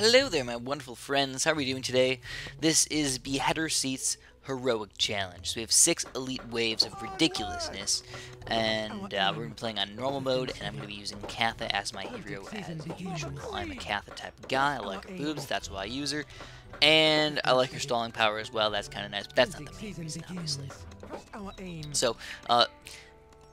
Hello there, my wonderful friends. How are we doing today? This is Beheader Seat's Heroic Challenge. So we have 6 elite waves of ridiculousness, and we're going to be playing on normal mode, and I'm going to be using Katha as my hero as usual. I'm a Katha type of guy. I like her boobs, that's why I use her. And I like her stalling power as well, that's kind of nice, but that's not the main reason, obviously. So,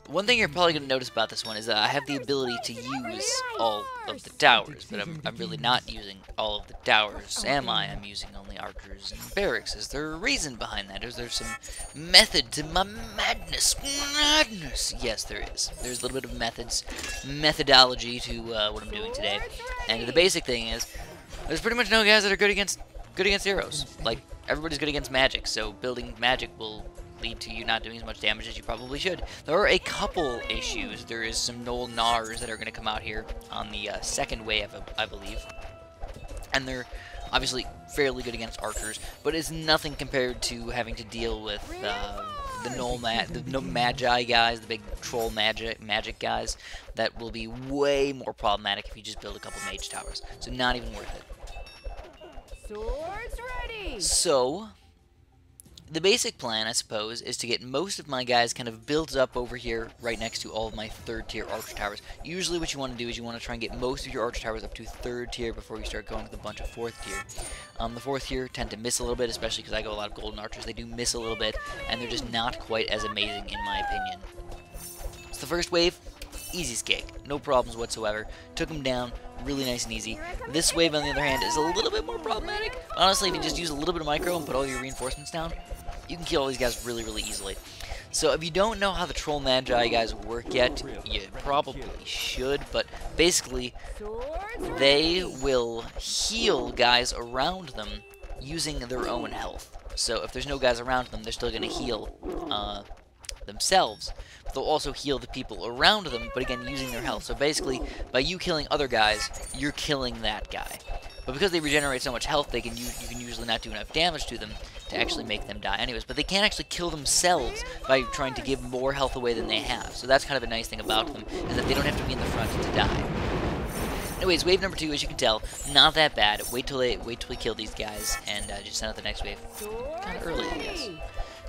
one thing you're probably going to notice about this one is that I have the ability to use all of the towers, but I'm really not using all of the towers, am I? I'm using only archers and barracks. Is there a reason behind that? Is there some method to my madness? Madness! Yes, there is. There's a little bit of methodology to what I'm doing today. And the basic thing is, there's pretty much no guys that are good against heroes. Like, everybody's good against magic, so building magic will lead to you not doing as much damage as you probably should. There are a couple issues. There is some Null Nars that are going to come out here on the second wave, I believe. And they're obviously fairly good against archers, but it's nothing compared to having to deal with the Null Magi guys, the big troll magic guys, that will be way more problematic if you just build a couple mage towers. So not even worth it. Swords ready. So the basic plan, I suppose, is to get most of my guys kind of built up over here right next to all of my 3rd tier archer towers. Usually what you want to do is you want to try and get most of your archer towers up to 3rd tier before you start going with a bunch of 4th tier. The 4th tier tend to miss a little bit, especially because I go a lot of golden archers. They do miss a little bit, and they're just not quite as amazing in my opinion. So the first wave, easy skate, no problems whatsoever. Took them down, really nice and easy. This wave, on the other hand, is a little bit more problematic. Honestly, if you just use a little bit of micro and put all your reinforcements down, you can kill all these guys really, really easily. So if you don't know how the Troll Magi guys work yet, you probably should, but basically, they will heal guys around them using their own health. So if there's no guys around them, they're still going to heal themselves. They'll also heal the people around them, but again, using their health. So basically, by you killing other guys, you're killing that guy. But because they regenerate so much health, you can usually not do enough damage to them to actually make them die anyways. But they can't actually kill themselves by trying to give more health away than they have. So that's kind of a nice thing about them, is that they don't have to be in the front to die. Anyways, wave number 2, as you can tell, not that bad. Wait till we kill these guys, and just send out the next wave. Kind of early, I guess.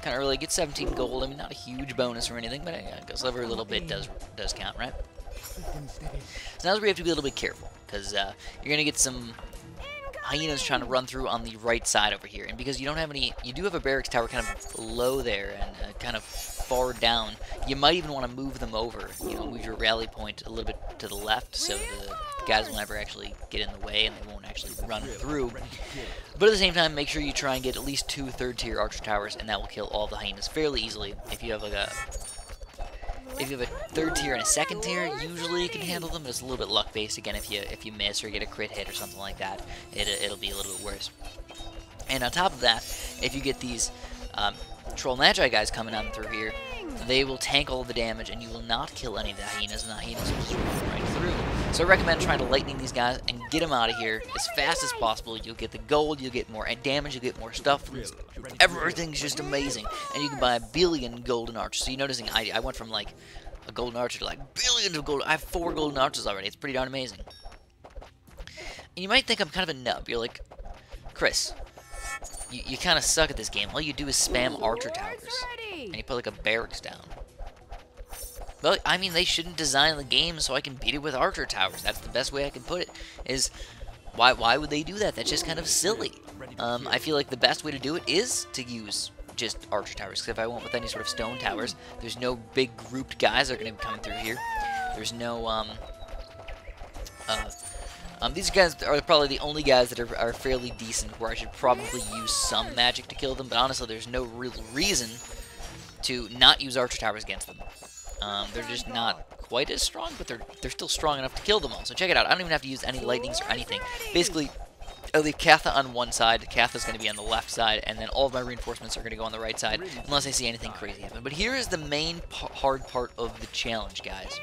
Kind of early. Get 17 gold. I mean, not a huge bonus or anything, but I guess every little bit does count, right? So now's where you have to be a little bit careful, because you're going to get some hyenas trying to run through on the right side over here, and because you don't have any, you do have a barracks tower kind of low there and kind of far down. You might even want to move them over, move your rally point a little bit to the left, so the guys will never actually get in the way and they won't actually run through. But at the same time, make sure you try and get at least 2 3rd tier archer towers, and that will kill all the hyenas fairly easily. If you have like a 3rd tier and a 2nd tier, usually you can handle them, but it's a little bit luck based. Again, if you miss or get a crit hit or something like that, it'll be a little bit worse. And on top of that, if you get these Troll Magi guys coming on through here, they will tank all the damage, and you will not kill any of the hyenas, and the hyenas will just run right through. So I recommend trying to lightning these guys and get them out of here as fast as possible. You'll get the gold, you'll get more damage, you'll get more stuff. Everything's just amazing, and you can buy a billion golden archers. So you're noticing I went from like a golden archer to like billions of gold. I have 4 golden archers already. It's pretty darn amazing. And you might think I'm kind of a nub. You're like, Chris, you kind of suck at this game. All you do is spam archer towers, and you put like a barracks down. Well, I mean, they shouldn't design the game so I can beat it with archer towers. That's the best way I can put it, is why would they do that? That's just kind of silly. I feel like the best way to do it is to use just archer towers, because if I went with any sort of stone towers, there's no big grouped guys that are going to be coming through here. There's no, these guys are probably the only guys that are fairly decent, where I should probably use some magic to kill them, but honestly, there's no real reason to not use archer towers against them. They're just not quite as strong, but they're still strong enough to kill them all. So check it out. I don't even have to use any lightnings or anything. Basically, I leave Katha on one side, Katha's going to be on the left side, and then all of my reinforcements are going to go on the right side, unless I see anything crazy happen. But here is the main hard part of the challenge, guys.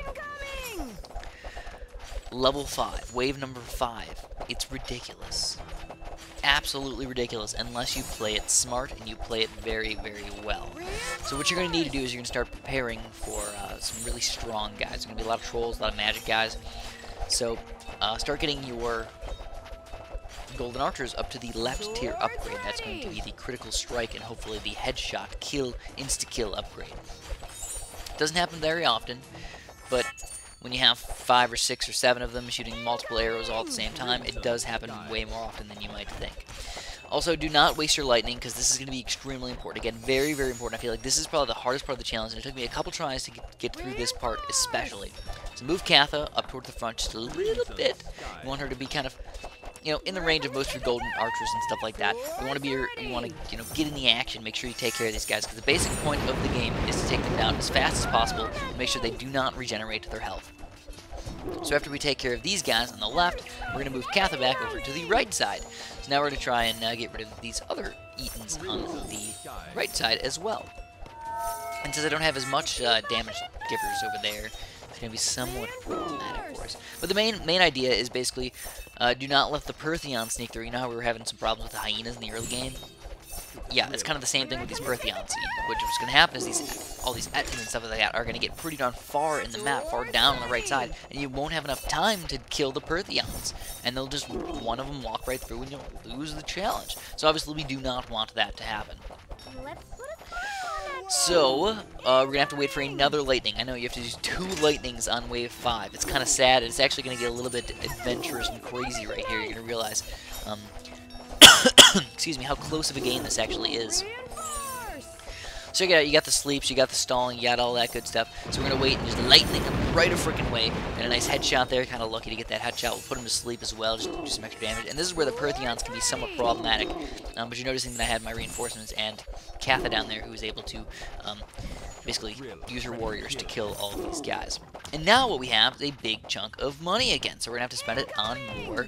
Level 5, wave number 5. It's ridiculous. Absolutely ridiculous, unless you play it smart and you play it very, very well. So what you're going to need to do is you're going to start preparing for some really strong guys. There's going to be a lot of trolls, a lot of magic guys. So start getting your golden archers up to the left tier upgrade. That's going to be the critical strike and hopefully the headshot kill, insta-kill upgrade. Doesn't happen very often, but when you have 5 or 6 or 7 of them shooting multiple arrows all at the same time, it does happen way more often than you might think. Also, do not waste your lightning, because this is going to be extremely important. Again, very, very important. I feel like this is probably the hardest part of the challenge, and it took me a couple tries to get through this part especially. So move Katha up towards the front just a little bit. You want her to be kind of, in the range of most of your golden archers and stuff like that. You want to get in the action, make sure you take care of these guys, because the basic point of the game is to take them down as fast as possible and make sure they do not regenerate their health. So after we take care of these guys on the left, we're going to move Katha back over to the right side. So now we're going to try and get rid of these other Etans on the right side as well. And since I don't have as much damage givers over there, it's going to be somewhat problematic for us. But the main idea is basically do not let the Pertheon sneak through. You know how we were having some problems with the hyenas in the early game? Yeah, it's kind of the same thing with these Pertheons. What's going to happen is all these Etans and stuff like that are going to get pretty darn far in the map, far down on the right side, and you won't have enough time to kill the Pertheons. And they'll just, one of them walk right through and you'll lose the challenge. So obviously we do not want that to happen. So, we're going to have to wait for another lightning. I know you have to use 2 lightnings on wave 5. It's kind of sad. It's actually going to get a little bit adventurous and crazy right here. You're going to realize, excuse me, how close of a game this actually is. So you got the sleeps, you got the stalling, you got all that good stuff. So we're going to wait and just lightning him right a freaking way. And a nice headshot there, kind of lucky to get that headshot. We'll put him to sleep as well, just do some extra damage. And this is where the Pertheons can be somewhat problematic. But you're noticing that I had my reinforcements and Katha down there, who was able to basically use her warriors to kill all of these guys. And now what we have is a big chunk of money again. So we're going to have to spend it on more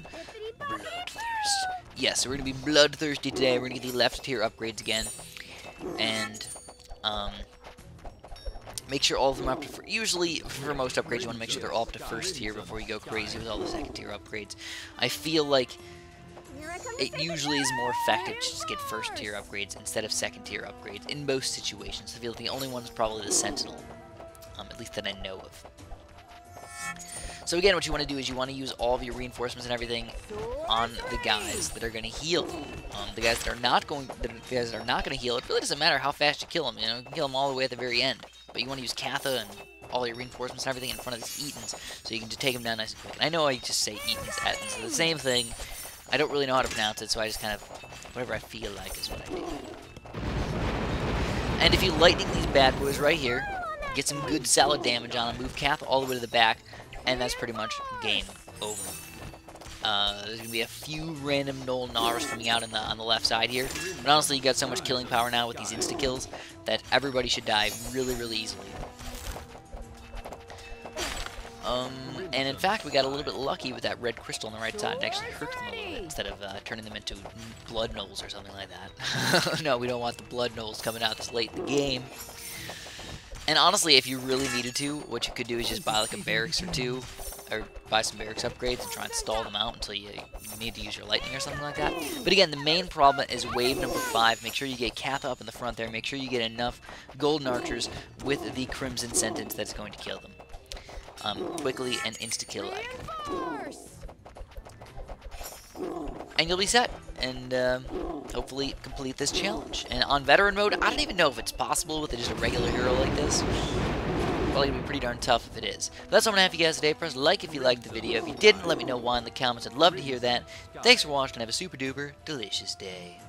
bloodthirst. Yes, so we're going to be bloodthirsty today. We're going to get the left tier upgrades again. And make sure all of them are up to usually for most upgrades you want to make sure they're all up to first tier before you go crazy with all the second tier upgrades. I feel like it usually is more effective to just get first tier upgrades instead of second tier upgrades in most situations. I feel like the only one is probably the Sentinel, at least that I know of. So again, what you want to do is you want to use all of your reinforcements and everything on the guys that are going to heal. The guys that are not going to heal, it really doesn't matter how fast you kill them. You can kill them all the way at the very end. But you want to use Katha and all your reinforcements and everything in front of these Etans, so you can just take them down nice and quick. And I know I just say Etans, Etans, the same thing. I don't really know how to pronounce it, so I just kind of whatever I feel like is what I do. And if you lightning these bad boys right here, get some good solid damage on them, move Katha all the way to the back. And that's pretty much game over. There's going to be a few random Null Nars coming out on the left side here. But honestly, you got so much killing power now with these insta-kills that everybody should die really, really easily. And in fact, we got a little bit lucky with that red crystal on the right side. It actually hurt them a little bit instead of turning them into blood gnolls or something like that. No, we don't want the blood gnolls coming out this late in the game. And honestly, if you really needed to, what you could do is just buy like a barracks or two, or buy some barracks upgrades and try and stall them out until you need to use your lightning or something like that. But again, the main problem is wave number 5. Make sure you get Katha up in the front there. Make sure you get enough golden archers with the crimson sentence that's going to kill them. Quickly and insta-kill like. And you'll be set, and hopefully complete this challenge. And on veteran mode, I don't even know if it's possible with just a regular hero like this. Probably gonna be pretty darn tough if it is. But that's what I'm gonna have for you guys today. Press like if you liked the video. If you didn't, let me know why in the comments. I'd love to hear that. Thanks for watching, and have a super duper delicious day.